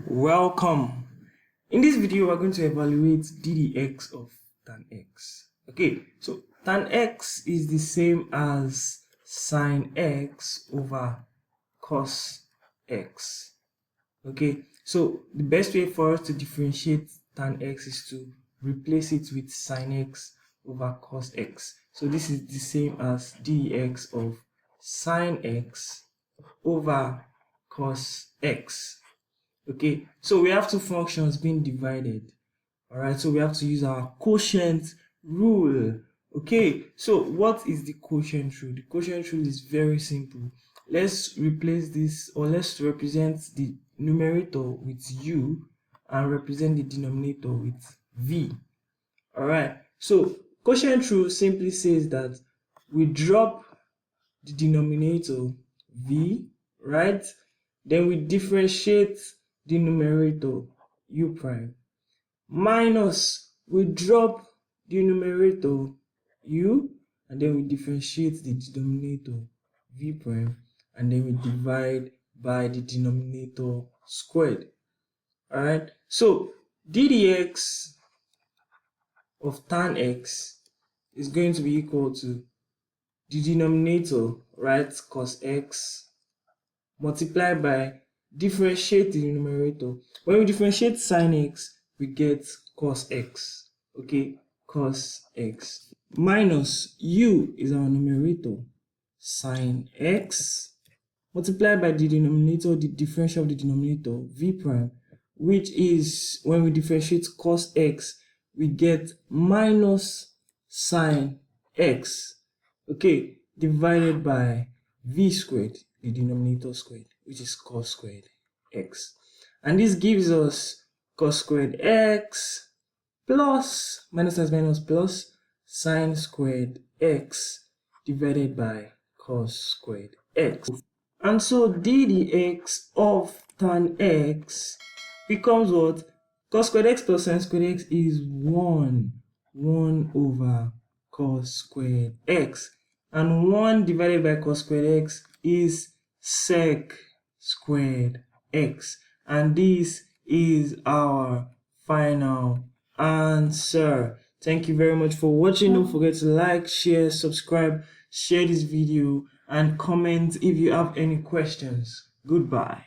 Welcome. In this video, we're going to evaluate ddx of tan x. Okay, so tan x is the same as sine x over cos x. Okay, so the best way for us to differentiate tan x is to replace it with sine x over cos x. So this is the same as ddx of sine x over cos x. Okay, so we have two functions being divided. All right, so we have to use our quotient rule. Okay, so what is the quotient rule? The quotient rule is very simple. Let's replace this, or let's represent the numerator with u and represent the denominator with v. All right, so quotient rule simply says that we drop the denominator v, right? Then we differentiate the numerator u prime, minus we drop the numerator u, and then we differentiate the denominator v prime, and then we divide by the denominator squared. All right, so ddx of tan x is going to be equal to the denominator, right, cos x, multiplied by differentiate the numerator. When we differentiate sine x, we get cos x. Okay, cos x, minus u is our numerator, sine x, multiplied by the denominator, the differential of the denominator, v prime, which is, when we differentiate cos x, we get minus sine x, okay, divided by v squared, the denominator squared, which is cos squared x. And this gives us cos squared x plus minus times minus plus sine squared x divided by cos squared x. And so ddx of tan x becomes what? Cos squared x plus sine squared x is 1 over cos squared x. And 1 divided by cos squared x is sec squared x. And this is our final answer. Thank you very much for watching. Don't forget to like, share, subscribe, share this video, and comment if you have any questions. Goodbye.